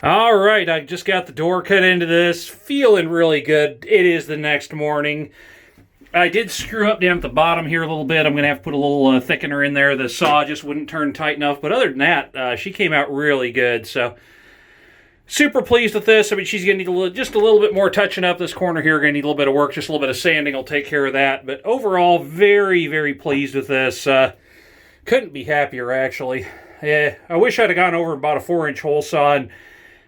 All right, I just got the door cut into this, feeling really good. It is the next morning. I did screw up down at the bottom here a little bit. I'm going to have to put a little thickener in there. The saw just wouldn't turn tight enough. But other than that, she came out really good. So, super pleased with this. I mean, she's going to need just a little bit more touching up. This corner here going to need a little bit of work. Just a little bit of sanding will take care of that. But overall, very, very pleased with this. Couldn't be happier, actually. Yeah, I wish I'd have gone over and bought a 4-inch hole saw, and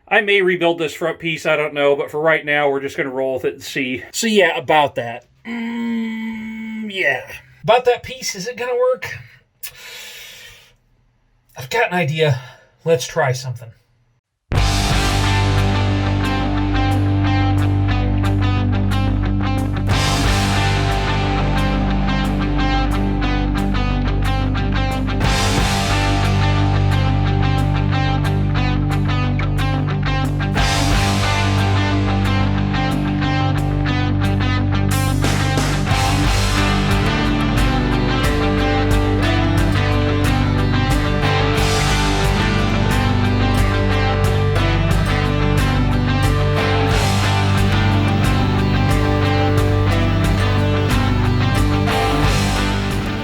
I may rebuild this front piece, I don't know, but for right now, we're just going to roll with it and see. So yeah, about that. Yeah. About that piece, is it going to work? I've got an idea. Let's try something.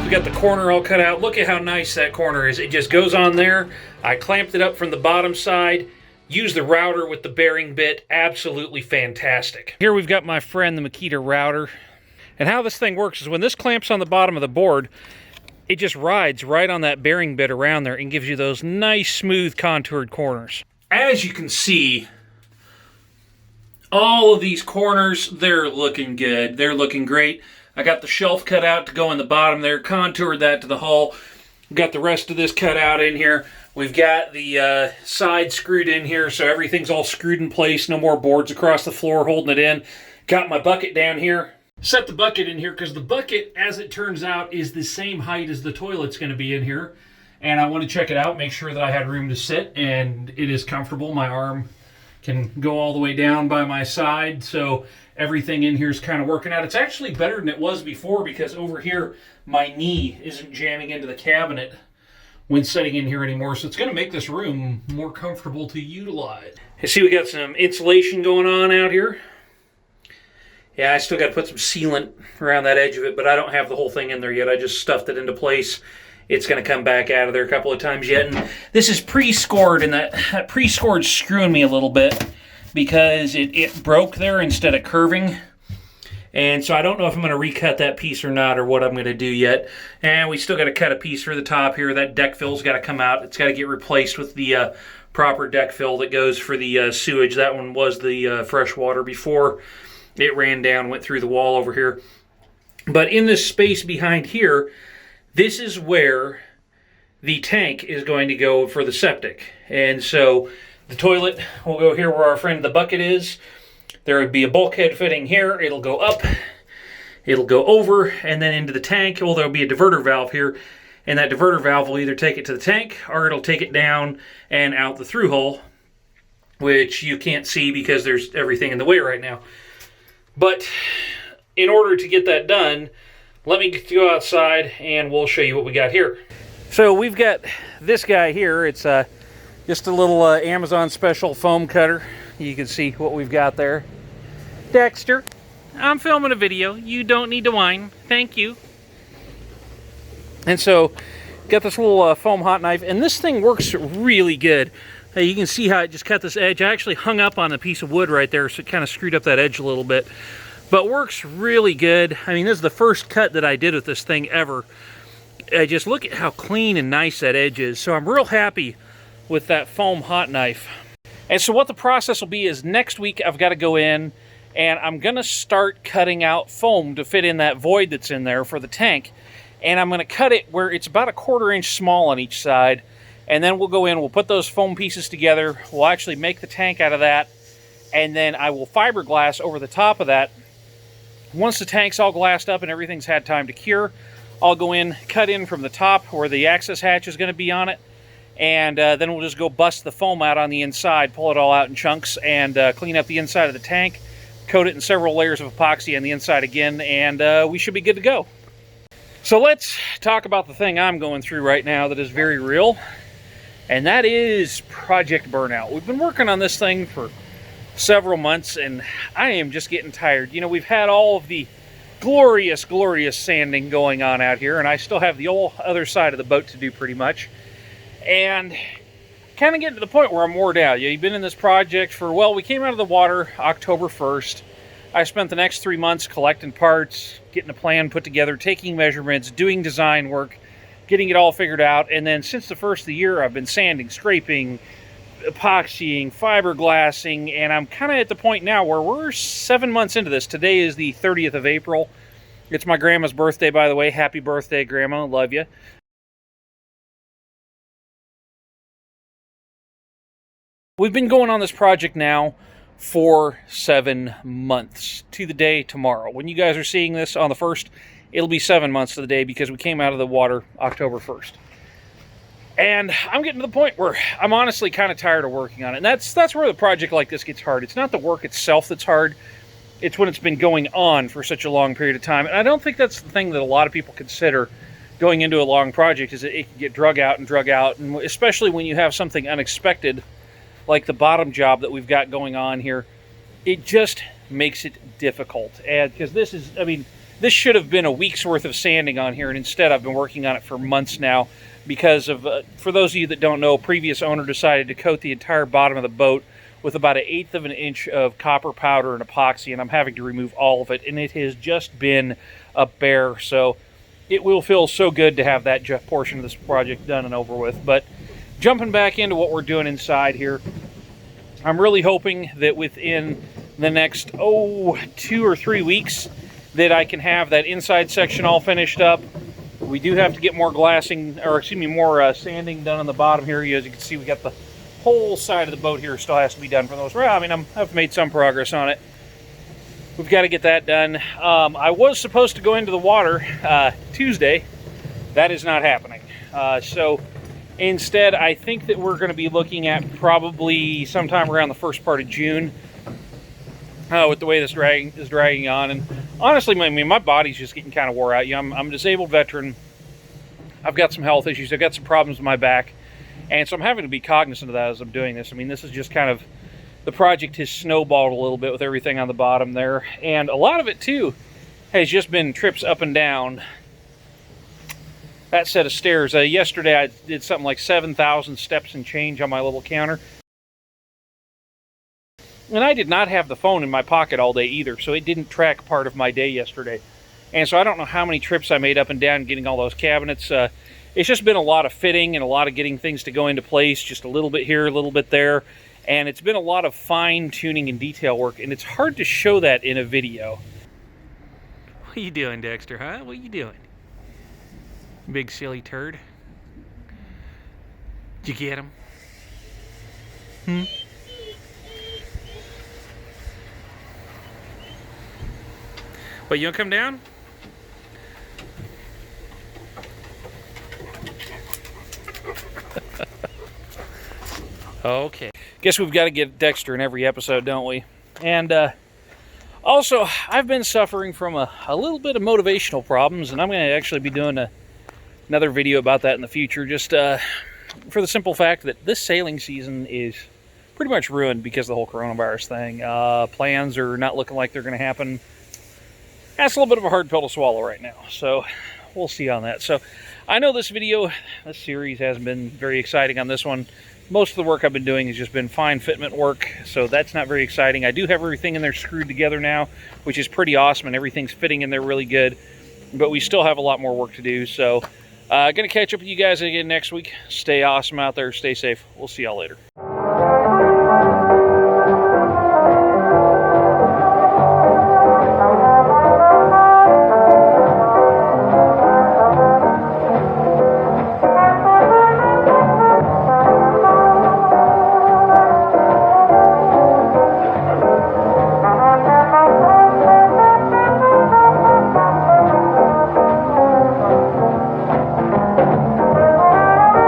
We got the corner all cut out. Look at how nice that corner is. It just goes on there. I clamped it up from the bottom side. Used the router with the bearing bit. Absolutely fantastic. Here we've got my friend, the Makita router. And how this thing works is when this clamps on the bottom of the board, it just rides right on that bearing bit around there and gives you those nice, smooth, contoured corners. As you can see, all of these corners, they're looking good. They're looking great. I got the shelf cut out to go in the bottom there, contoured that to the hull. Got the rest of this cut out in here. We've got the side screwed in here, so everything's all screwed in place. No more boards across the floor holding it in. Got my bucket down here. Set the bucket in here because the bucket, as it turns out, is the same height as the toilet's going to be in here. And I want to check it out, make sure that I had room to sit, and it is comfortable. My arm can go all the way down by my side, so everything in here is kind of working out. It's actually better than it was before because over here, my knee isn't jamming into the cabinet when sitting in here anymore, so it's going to make this room more comfortable to utilize. You see we got some insulation going on out here. Yeah, I still got to put some sealant around that edge of it, but I don't have the whole thing in there yet. I just stuffed it into place. It's going to come back out of there a couple of times yet. And this is pre-scored, and that pre-scored's screwing me a little bit because it broke there instead of curving. And so I don't know if I'm going to recut that piece or not, or what I'm going to do yet. And we still got to cut a piece for the top here. That deck fill's got to come out. It's got to get replaced with the proper deck fill that goes for the sewage. That one was the fresh water before it ran down, went through the wall over here. But in this space behind here, this is where the tank is going to go for the septic. And so the toilet will go here where our friend the bucket is. There would be a bulkhead fitting here. It'll go up, it'll go over, and then into the tank. Well, there'll be a diverter valve here, and that diverter valve will either take it to the tank or it'll take it down and out the through hole, which you can't see because there's everything in the way right now. But in order to get that done, let me go outside and we'll show you what we got here. So we've got this guy here. It's just a little Amazon special foam cutter. You can see what we've got there. Dexter, I'm filming a video. You don't need to whine. Thank you. And so, got this little foam hot knife, and this thing works really good. You can see how it just cut this edge. I actually hung up on a piece of wood right there, so it kind of screwed up that edge a little bit. But works really good. I mean, this is the first cut that I did with this thing ever. Just look at how clean and nice that edge is. So I'm real happy with that foam hot knife. And so what the process will be is next week I've got to go in and I'm going to start cutting out foam to fit in that void that's in there for the tank. And I'm going to cut it where it's about a 1/4 inch small on each side. And then we'll go in, we'll put those foam pieces together. We'll actually make the tank out of that. And then I will fiberglass over the top of that. Once the tank's all glassed up and everything's had time to cure, I'll go in, cut in from the top where the access hatch is going to be on it. And then we'll just go bust the foam out on the inside, pull it all out in chunks, and clean up the inside of the tank, coat it in several layers of epoxy on the inside again, and we should be good to go. So let's talk about the thing I'm going through right now that is very real. and that is Project Burnout. We've been working on this thing for several months, and I am just getting tired. You know, we've had all of the glorious, glorious sanding going on out here, and I still have the whole other side of the boat to do pretty much. And kind of getting to the point where I'm wore out. You've been in this project for, well, we came out of the water October 1st. I spent the next 3 months collecting parts, getting a plan put together, taking measurements, doing design work, getting it all figured out. And then since the first of the year, I've been sanding, scraping, epoxying, fiberglassing, and I'm kind of at the point now where we're 7 months into this. Today is the 30th of April. It's my grandma's birthday, by the way. Happy birthday, Grandma. Love you. We've been going on this project now for 7 months to the day tomorrow. When you guys are seeing this on the 1st, it'll be 7 months to the day because we came out of the water October 1st. And I'm getting to the point where I'm honestly kind of tired of working on it. And that's where the project like this gets hard. It's not the work itself that's hard. It's when it's been going on for such a long period of time. And I don't think that's the thing that a lot of people consider going into a long project, is that it can get drug out. And especially when you have something unexpected like the bottom job that we've got going on here, it just makes it difficult. And because this is, I mean, this should have been a week's worth of sanding on here, and instead I've been working on it for months now because of, for those of you that don't know, previous owner decided to coat the entire bottom of the boat with about 1/8 of an inch of copper powder and epoxy, and I'm having to remove all of it, and it has just been a bear. So it will feel so good to have that portion of this project done and over with. But jumping back into what we're doing inside here, I'm really hoping that within the next, 2 or 3 weeks that I can have that inside section all finished up. We do have to get more glassing, or excuse me, more sanding done on the bottom here. As you can see, we got the whole side of the boat here still has to be done for those. Well, I mean, I've made some progress on it. We've got to get that done. I was supposed to go into the water Tuesday. That is not happening. So instead, I think that we're going to be looking at probably sometime around the first part of June with the way this is dragging on. And honestly, I mean, my body's just getting kind of wore out. You know, I'm a disabled veteran. I've got some health issues. I've got some problems with my back. And so I'm having to be cognizant of that as I'm doing this. I mean, this is just kind of, the project has snowballed a little bit with everything on the bottom there. And a lot of it, too, has just been trips up and down that set of stairs. Yesterday I did something like 7,000 steps and change on my little counter. And I did not have the phone in my pocket all day either, so it didn't track part of my day yesterday. And so I don't know how many trips I made up and down getting all those cabinets. It's just been a lot of fitting and a lot of getting things to go into place, just a little bit here, a little bit there. And it's been a lot of fine-tuning and detail work, and it's hard to show that in a video. What are you doing, Dexter, huh? What are you doing? Big silly turd. Did you get him? Well, you want to come down? Okay. Guess we've got to get Dexter in every episode, don't we? And also, I've been suffering from a little bit of motivational problems, and I'm going to actually be doing another video about that in the future, just for the simple fact that this sailing season is pretty much ruined because of the whole coronavirus thing. Plans are not looking like they're going to happen. That's a little bit of a hard pill to swallow right now, so we'll see on that. So I know this series hasn't been very exciting on this one. Most of the work I've been doing has just been fine fitment work, so that's not very exciting. I do have everything in there screwed together now, which is pretty awesome, and everything's fitting in there really good, but we still have a lot more work to do. So gonna catch up with you guys again next week. Stay awesome out there, stay safe. We'll see y'all later.